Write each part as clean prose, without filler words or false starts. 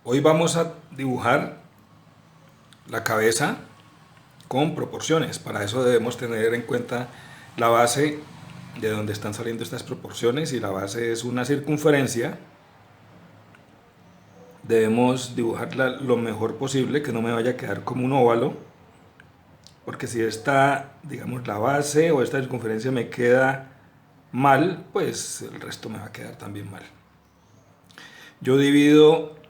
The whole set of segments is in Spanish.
Hoy vamos a dibujar la cabeza con proporciones. Para eso debemos tener en cuenta la base de donde están saliendo estas proporciones, y la base es una circunferencia. Debemos dibujarla lo mejor posible, que no me vaya a quedar como un óvalo, porque si esta, digamos, la base o esta circunferencia me queda mal, pues el resto me va a quedar también mal. Yo divido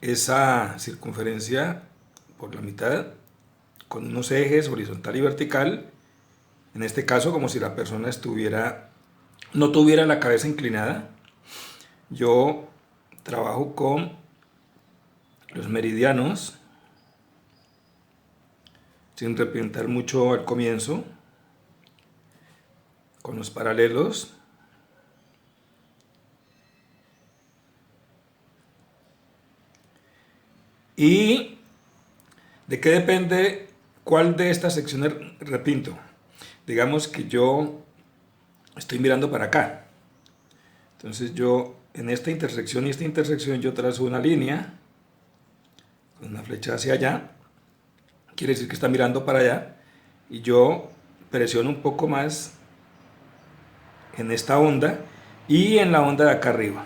esa circunferencia por la mitad con unos ejes horizontal y vertical, en este caso como si la persona no tuviera la cabeza inclinada. Yo trabajo con los meridianos sin repintar mucho al comienzo, con los paralelos, y ¿de qué depende cuál de estas secciones repinto? Digamos que yo estoy mirando para acá, entonces yo en esta intersección y esta intersección yo trazo una línea con una flecha hacia allá, quiere decir que está mirando para allá, y yo presiono un poco más en esta onda y en la onda de acá arriba.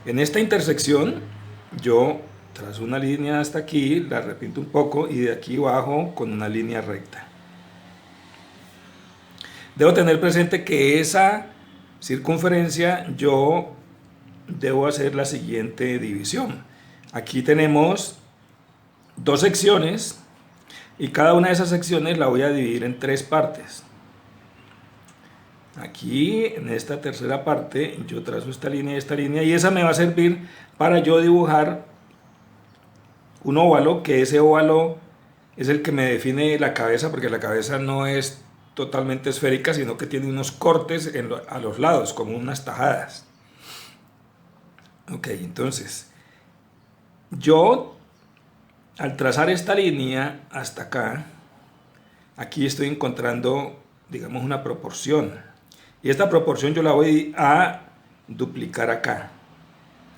En esta intersección yo trazo una línea hasta aquí, la repinto un poco y de aquí bajo con una línea recta. Debo tener presente que esa circunferencia yo debo hacer la siguiente división. Aquí tenemos dos secciones y cada una de esas secciones la voy a dividir en tres partes. Aquí en esta tercera parte yo trazo esta línea, y esa me va a servir para yo dibujar un óvalo, que ese óvalo es el que me define la cabeza, porque la cabeza no es totalmente esférica, sino que tiene unos cortes a los lados, como unas tajadas. Ok, entonces yo al trazar esta línea hasta acá, aquí estoy encontrando, digamos, una proporción, y esta proporción yo la voy a duplicar acá.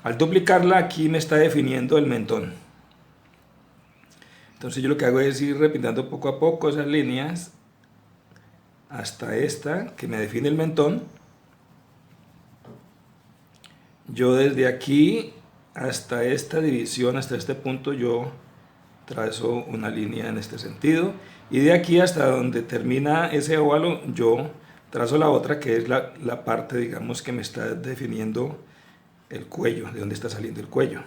Al duplicarla, aquí me está definiendo el mentón. Entonces yo lo que hago es ir repintando poco a poco esas líneas hasta esta que me define el mentón. Yo desde aquí hasta esta división, hasta este punto, yo trazo una línea en este sentido, y de aquí hasta donde termina ese óvalo yo trazo la otra, que es la parte, digamos, que me está definiendo el cuello, de donde está saliendo el cuello.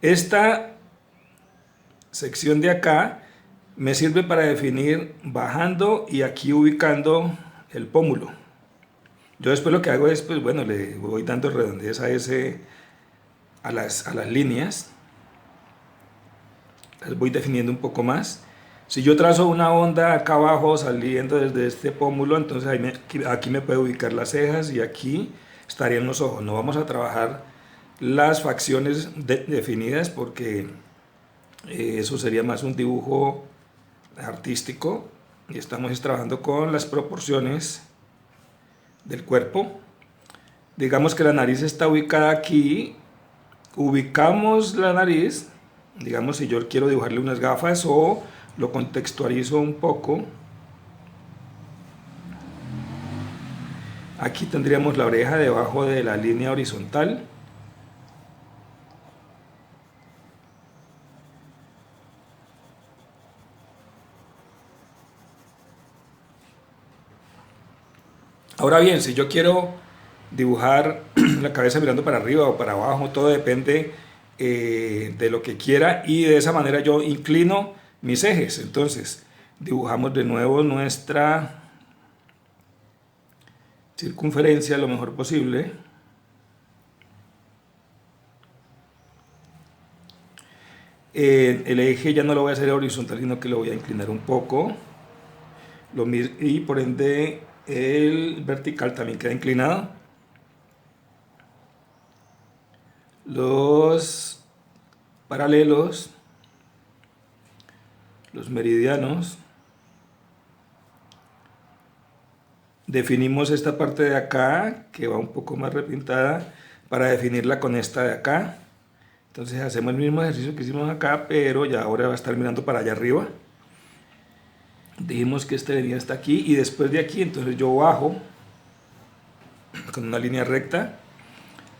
Esta sección de acá me sirve para definir bajando y aquí ubicando el pómulo. Yo después lo que hago es, pues bueno, le voy dando redondez a las líneas, las voy definiendo un poco más. Si yo trazo una onda acá abajo saliendo desde este pómulo, entonces aquí me puedo ubicar las cejas y aquí estarían los ojos. No vamos a trabajar las facciones definidas, porque eso sería más un dibujo artístico, y estamos trabajando con las proporciones del cuerpo. Digamos que la nariz está ubicada aquí, ubicamos la nariz, digamos si yo quiero dibujarle unas gafas o lo contextualizo un poco, aquí tendríamos la oreja debajo de la línea horizontal. Ahora bien, si yo quiero dibujar la cabeza mirando para arriba o para abajo, todo depende de lo que quiera, y de esa manera yo inclino mis ejes. Entonces dibujamos de nuevo nuestra circunferencia lo mejor posible. El eje ya no lo voy a hacer horizontal, sino que lo voy a inclinar un poco, y por ende el vertical también queda inclinado. Los paralelos, los meridianos, definimos esta parte de acá, que va un poco más repintada, para definirla con esta de acá. Entonces hacemos el mismo ejercicio que hicimos acá, pero ya ahora va a estar mirando para allá arriba. Dijimos que esta línea está aquí, y después de aquí, entonces yo bajo con una línea recta.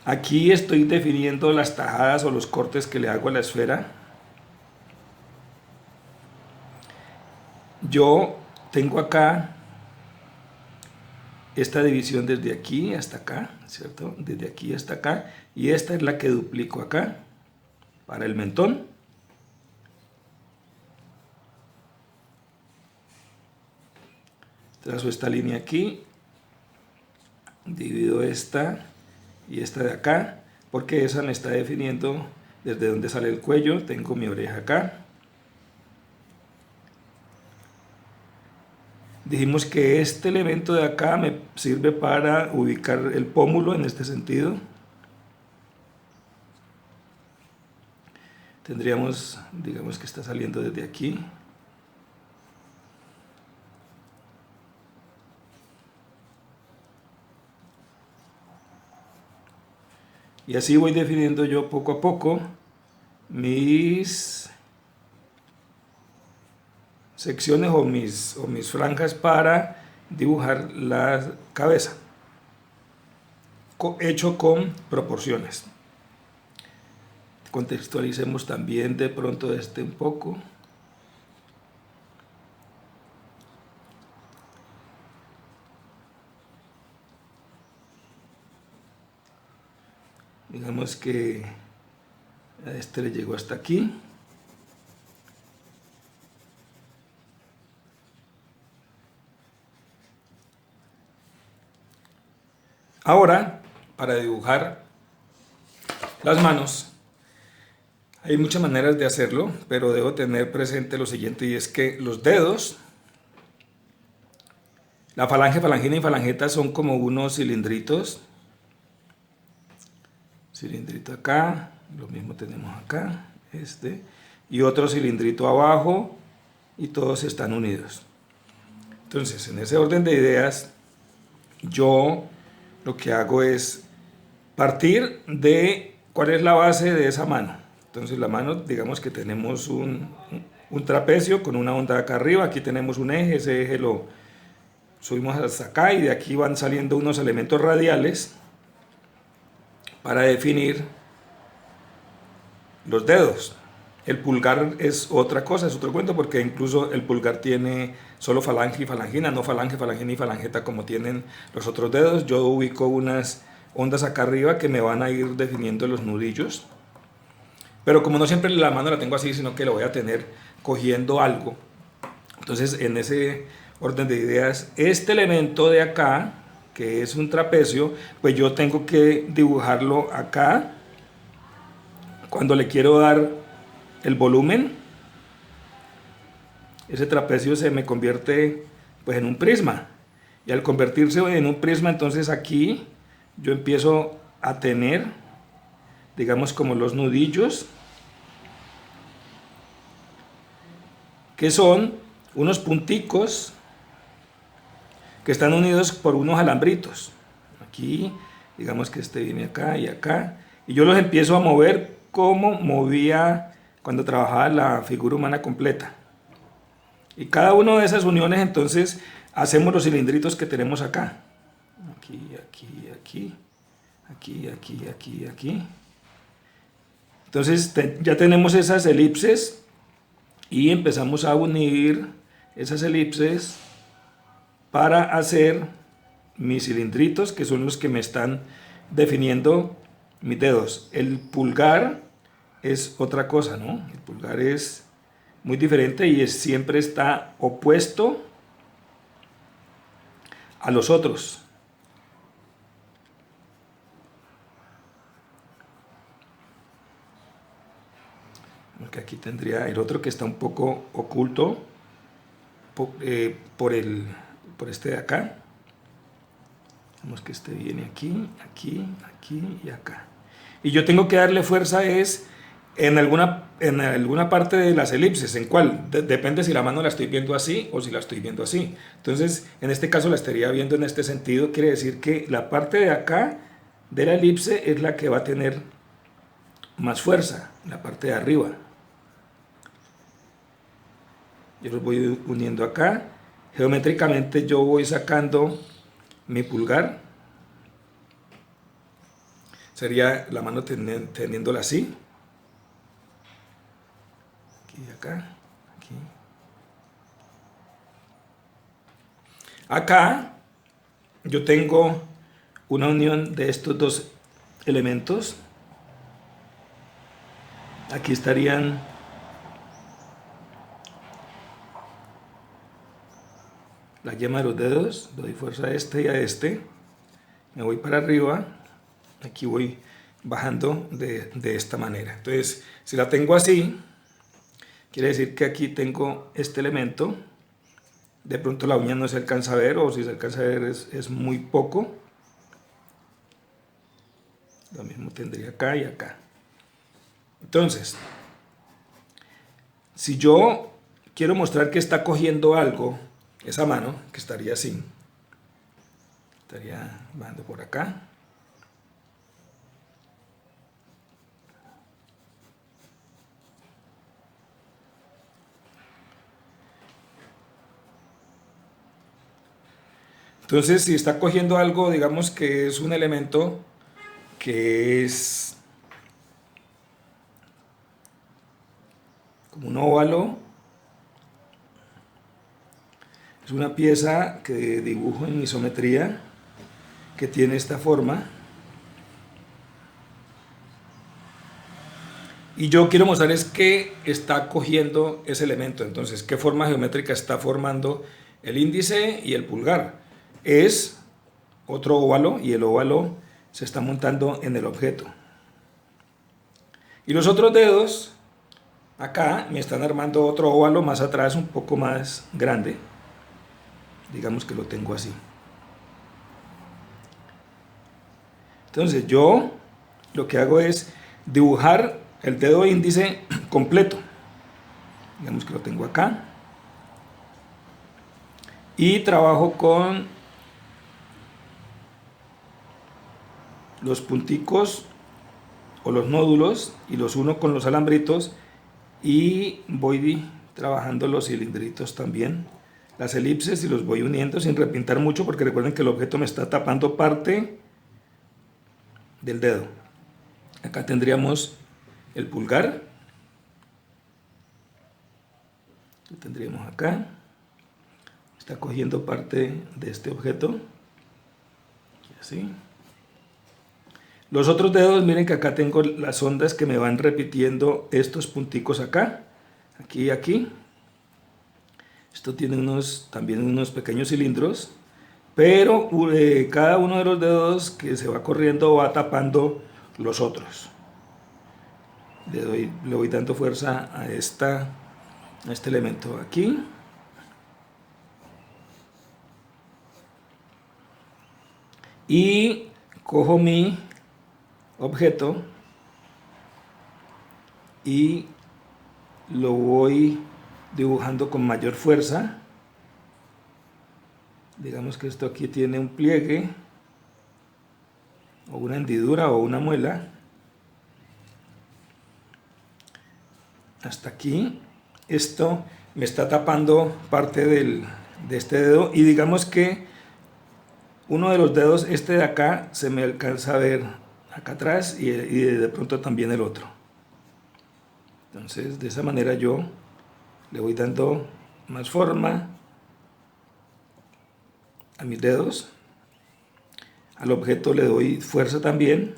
Aquí estoy definiendo las tajadas o los cortes que le hago a la esfera. Yo tengo acá esta división desde aquí hasta acá, ¿cierto? Desde aquí hasta acá, y esta es la que duplico acá para el mentón. Trazo esta línea aquí, divido esta y esta de acá, porque esa me está definiendo desde donde sale el cuello. Tengo mi oreja acá. Dijimos que este elemento de acá me sirve para ubicar el pómulo en este sentido. Tendríamos, digamos que está saliendo desde aquí. Y así voy definiendo yo poco a poco mis secciones o mis franjas para dibujar la cabeza, hecho con proporciones. Contextualicemos también de pronto un poco. Digamos que a este le llegó hasta aquí. Ahora, para dibujar las manos, hay muchas maneras de hacerlo, pero debo tener presente lo siguiente, y es que los dedos, la falange, falangina y falangeta son como unos cilindritos. Cilindrito acá, lo mismo tenemos acá, y otro cilindrito abajo, y todos están unidos. Entonces, en ese orden de ideas, yo lo que hago es partir de cuál es la base de esa mano. Entonces la mano, digamos que tenemos un trapecio con una onda acá arriba, aquí tenemos un eje, ese eje lo subimos hasta acá, y de aquí van saliendo unos elementos radiales para definir los dedos. El pulgar es otra cosa, es otro cuento, porque incluso el pulgar tiene solo falange y falangina, no falange, falangina y falangeta como tienen los otros dedos. Yo ubico unas ondas acá arriba que me van a ir definiendo los nudillos, pero como no siempre la mano la tengo así, sino que la voy a tener cogiendo algo, entonces en ese orden de ideas, este elemento de acá, que es un trapecio, pues yo tengo que dibujarlo acá cuando le quiero dar el volumen. Ese trapecio se me convierte pues en un prisma, y al convertirse en un prisma, entonces aquí yo empiezo a tener, digamos, como los nudillos, que son unos punticos que están unidos por unos alambritos. Aquí, digamos que este viene acá y acá, y yo los empiezo a mover como movía cuando trabajaba la figura humana completa. Y cada una de esas uniones, entonces, hacemos los cilindritos que tenemos acá. Aquí, aquí, aquí, aquí, aquí, aquí, aquí. Entonces, ya tenemos esas elipses, y empezamos a unir esas elipses para hacer mis cilindritos, que son los que me están definiendo mis dedos. El pulgar es otra cosa, ¿no? El pulgar es muy diferente y siempre está opuesto a los otros. Porque aquí tendría el otro que está un poco oculto por este de acá. Vemos que este viene aquí, aquí, aquí y acá. Y yo tengo que darle fuerza en alguna en alguna parte de las elipses. ¿En cuál? Depende si la mano la estoy viendo así o si la estoy viendo así. Entonces, en este caso la estaría viendo en este sentido. Quiere decir que la parte de acá de la elipse es la que va a tener más fuerza, la parte de arriba. Yo los voy uniendo acá. Geométricamente yo voy sacando mi pulgar. Sería la mano teniéndola así. Aquí, acá, aquí. Acá yo tengo una unión de estos dos elementos. Aquí estarían la yema de los dedos, doy fuerza a este y a este, me voy para arriba, aquí voy bajando de esta manera. Entonces, si la tengo así, quiere decir que aquí tengo este elemento, de pronto la uña no se alcanza a ver, o si se alcanza a ver es muy poco. Lo mismo tendría acá y acá. Entonces, si yo quiero mostrar que está cogiendo algo, esa mano, que estaría así, estaría bajando por acá. Entonces, si está cogiendo algo, digamos que es un elemento que es como un óvalo, es una pieza que dibujo en isometría, que tiene esta forma, y yo quiero mostrar es que está cogiendo ese elemento. Entonces, ¿qué forma geométrica está formando el índice y el pulgar? Es otro óvalo, y el óvalo se está montando en el objeto. Y los otros dedos acá me están armando otro óvalo más atrás, un poco más grande. Digamos que lo tengo así. Entonces yo lo que hago es dibujar el dedo índice completo. Digamos que lo tengo acá. Y trabajo con los punticos o los nódulos y los uno con los alambritos, y voy trabajando los cilindritos también, las elipses, y los voy uniendo sin repintar mucho, porque recuerden que el objeto me está tapando parte del dedo. Acá tendríamos el pulgar, lo tendríamos acá, está cogiendo parte de este objeto, y así. Los otros dedos, miren que acá tengo las ondas que me van repitiendo estos punticos acá, aquí y aquí. Esto tiene también unos pequeños cilindros, pero cada uno de los dedos que se va corriendo va tapando los otros. Le voy dando fuerza a este elemento aquí. Y cojo mi objeto y lo voy dibujando con mayor fuerza. Digamos que esto aquí tiene un pliegue o una hendidura o una muela. Hasta aquí. Esto me está tapando parte de este dedo, y digamos que uno de los dedos, este de acá, se me alcanza a ver acá atrás, y de pronto también el otro. Entonces, de esa manera yo le voy dando más forma a mis dedos. Al objeto le doy fuerza también,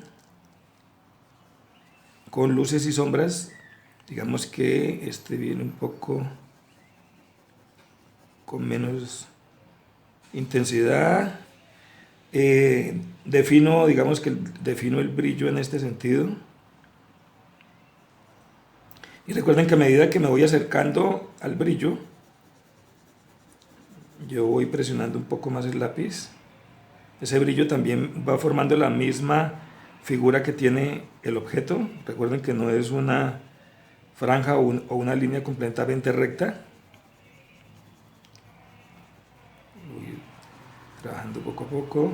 con luces y sombras. Digamos que este viene un poco con menos intensidad. Digamos que defino el brillo en este sentido. Y recuerden que a medida que me voy acercando al brillo, yo voy presionando un poco más el lápiz. Ese brillo también va formando la misma figura que tiene el objeto. Recuerden que no es una franja o una línea completamente recta. Voy trabajando poco a poco,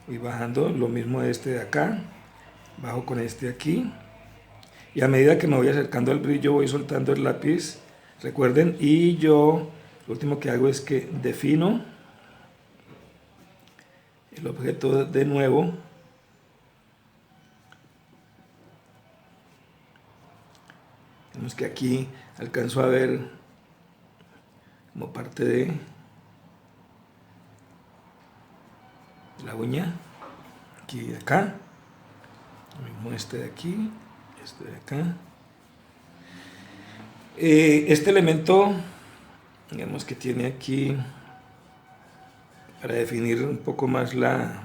voy bajando, lo mismo de este de acá, bajo con este aquí, y a medida que me voy acercando al brillo voy soltando el lápiz, recuerden, y yo lo último que hago es que defino el objeto de nuevo. Vemos que aquí alcanzo a ver como parte de la uña, aquí de acá, lo mismo este de aquí, este de acá. Este elemento, digamos que tiene aquí, para definir un poco más la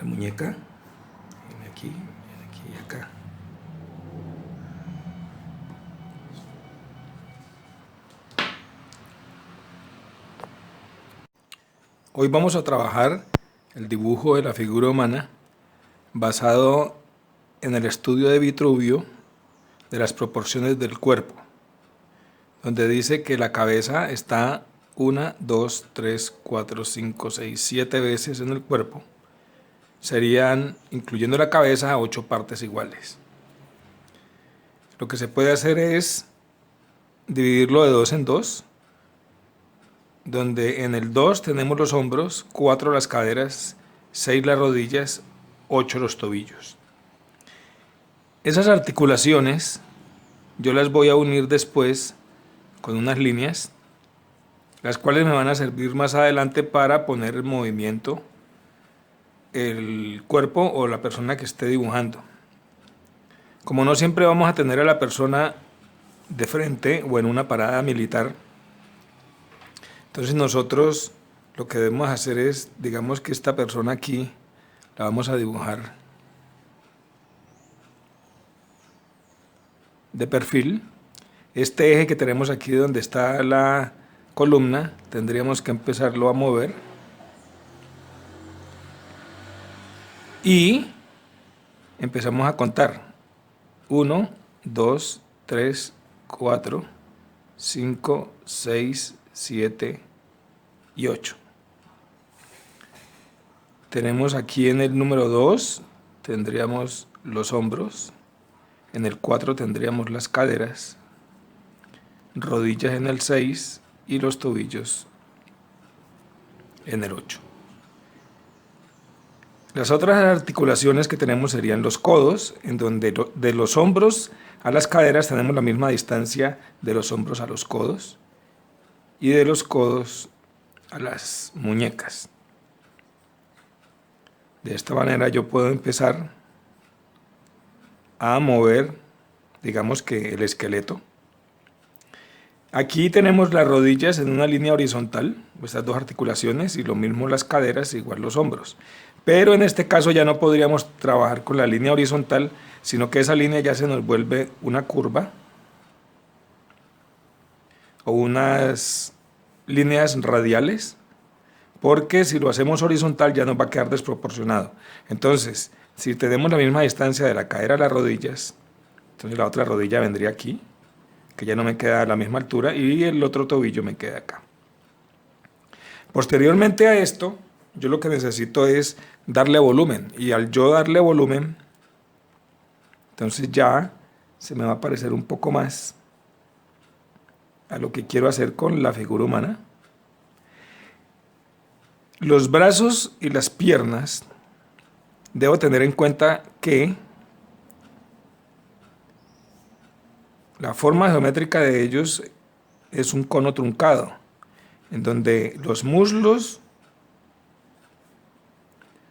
muñeca, viene aquí y acá. Hoy vamos a trabajar el dibujo de la figura humana basado en el estudio de Vitruvio de las proporciones del cuerpo, donde dice que la cabeza está 1, 2, 3, 4, 5, 6, 7 veces en el cuerpo. Serían, incluyendo la cabeza, 8 partes iguales. Lo que se puede hacer es dividirlo de 2 en 2, donde en el 2 tenemos los hombros, 4 las caderas, 6 las rodillas, 8 los tobillos. Esas articulaciones yo las voy a unir después con unas líneas, las cuales me van a servir más adelante para poner en movimiento el cuerpo o la persona que esté dibujando. Como no siempre vamos a tener a la persona de frente o en una parada militar, entonces nosotros lo que debemos hacer es, digamos que esta persona aquí la vamos a dibujar de perfil. Este eje que tenemos aquí donde está la columna, tendríamos que empezarlo a mover. Y empezamos a contar. 1, 2, 3, 4, 5, 6, 7 y 8. Tenemos aquí en el número 2, tendríamos los hombros. En el 4 tendríamos las caderas, rodillas en el 6 y los tobillos en el 8. Las otras articulaciones que tenemos serían los codos, en donde de los hombros a las caderas tenemos la misma distancia de los hombros a los codos y de los codos a las muñecas. De esta manera yo puedo empezar a mover, digamos que el esqueleto. Aquí tenemos las rodillas en una línea horizontal, estas dos articulaciones, y lo mismo las caderas, igual los hombros. Pero en este caso ya no podríamos trabajar con la línea horizontal, sino que esa línea ya se nos vuelve una curva o unas líneas radiales, porque si lo hacemos horizontal ya nos va a quedar desproporcionado. Entonces, si tenemos la misma distancia de la cadera a las rodillas, entonces la otra rodilla vendría aquí, que ya no me queda a la misma altura, y el otro tobillo me queda acá. Posteriormente a esto, yo lo que necesito es darle volumen, y al yo darle volumen, entonces ya se me va a parecer un poco más a lo que quiero hacer con la figura humana. Los brazos y las piernas, debo tener en cuenta que la forma geométrica de ellos es un cono truncado, en donde los muslos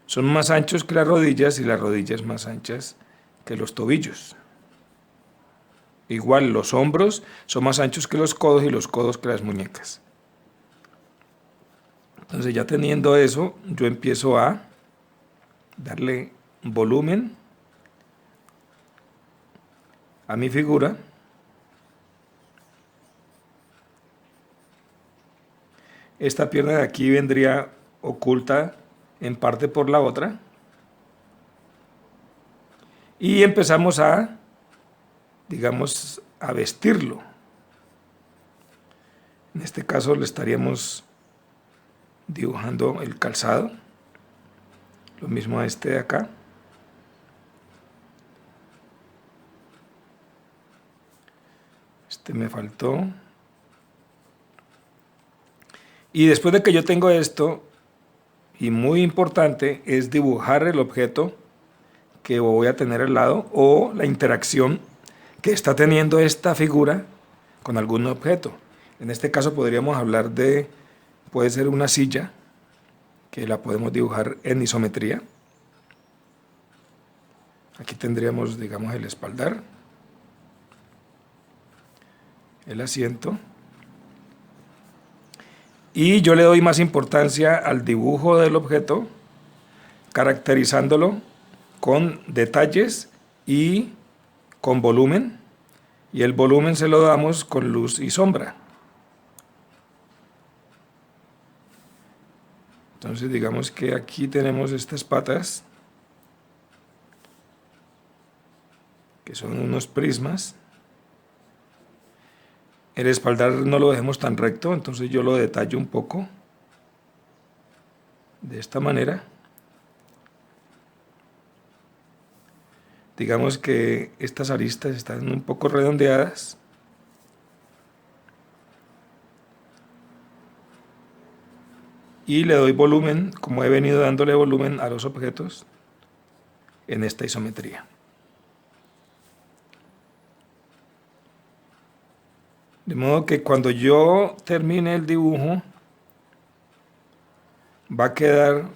son más anchos que las rodillas y las rodillas más anchas que los tobillos. Igual los hombros son más anchos que los codos y los codos que las muñecas. Entonces ya teniendo eso, yo empiezo a darle volumen a mi figura. Esta pierna de aquí vendría oculta en parte por la otra. Y empezamos a digamos, a vestirlo. En este caso le estaríamos dibujando el calzado, lo mismo a este de acá. Este me faltó. Y después de que yo tengo esto, y muy importante, es dibujar el objeto que voy a tener al lado o la interacción que está teniendo esta figura con algún objeto. En este caso podríamos hablar de, puede ser una silla, que la podemos dibujar en isometría. Aquí tendríamos, digamos, el espaldar, el asiento. Y yo le doy más importancia al dibujo del objeto, caracterizándolo con detalles y con volumen. Y el volumen se lo damos con luz y sombra. Entonces digamos que aquí tenemos estas patas, que son unos prismas. El espaldar no lo dejemos tan recto, entonces yo lo detallo un poco de esta manera. Digamos que estas aristas están un poco redondeadas. Y le doy volumen, como he venido dándole volumen a los objetos en esta isometría. De modo que cuando yo termine el dibujo, va a quedar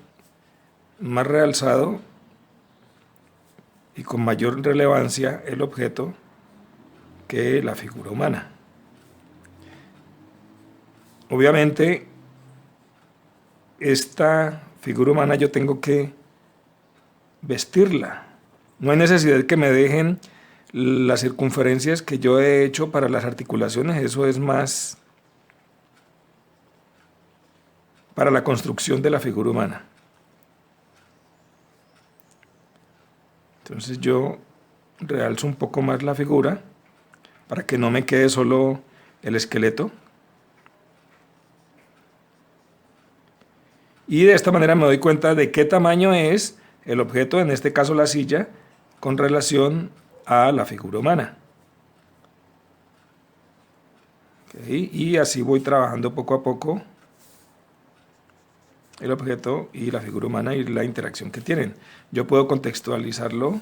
más realzado y con mayor relevancia el objeto que la figura humana. Obviamente, esta figura humana yo tengo que vestirla. No hay necesidad que me dejen las circunferencias que yo he hecho para las articulaciones, eso es más para la construcción de la figura humana. Entonces yo realzo un poco más la figura para que no me quede solo el esqueleto. Y de esta manera me doy cuenta de qué tamaño es el objeto, en este caso la silla, con relación a la figura humana. ¿Okay? Y así voy trabajando poco a poco el objeto y la figura humana y la interacción que tienen. Yo puedo contextualizarlo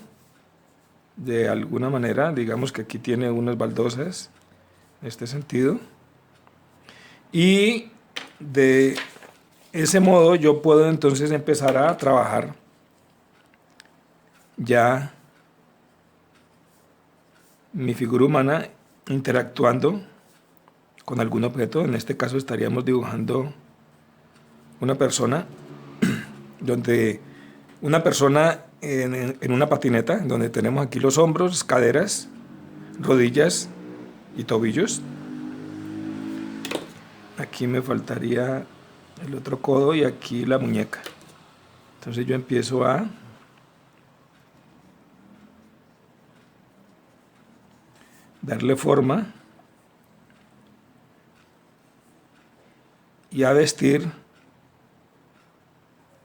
de alguna manera, digamos que aquí tiene unas baldosas, en este sentido, y de ese modo yo puedo entonces empezar a trabajar ya mi figura humana interactuando con algún objeto. En este caso estaríamos dibujando una persona, donde una persona en una patineta, donde tenemos aquí los hombros, caderas, rodillas y tobillos. Aquí me faltaría el otro codo y aquí la muñeca. Entonces yo empiezo a darle forma y a vestir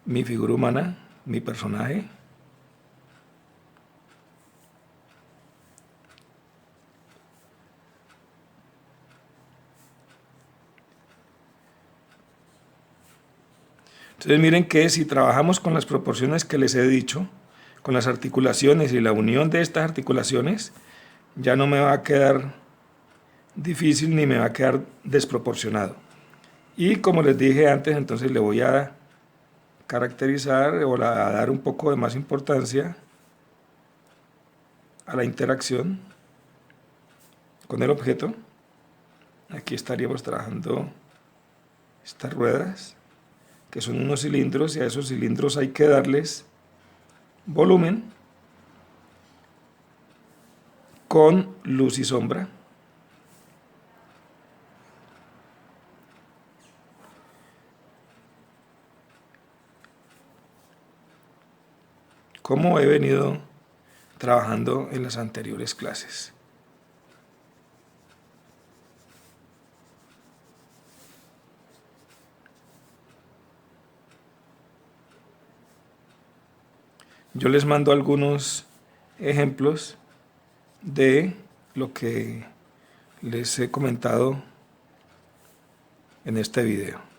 mi figura humana, mi personaje. Entonces miren que si trabajamos con las proporciones que les he dicho, con las articulaciones y la unión de estas articulaciones, ya no me va a quedar difícil ni me va a quedar desproporcionado. Y como les dije antes, entonces le voy a caracterizar o a dar un poco de más importancia a la interacción con el objeto. Aquí estaríamos trabajando estas ruedas, que son unos cilindros, y a esos cilindros hay que darles volumen con luz y sombra. Como he venido trabajando en las anteriores clases. yo les mando algunos ejemplos de lo que les he comentado en este video.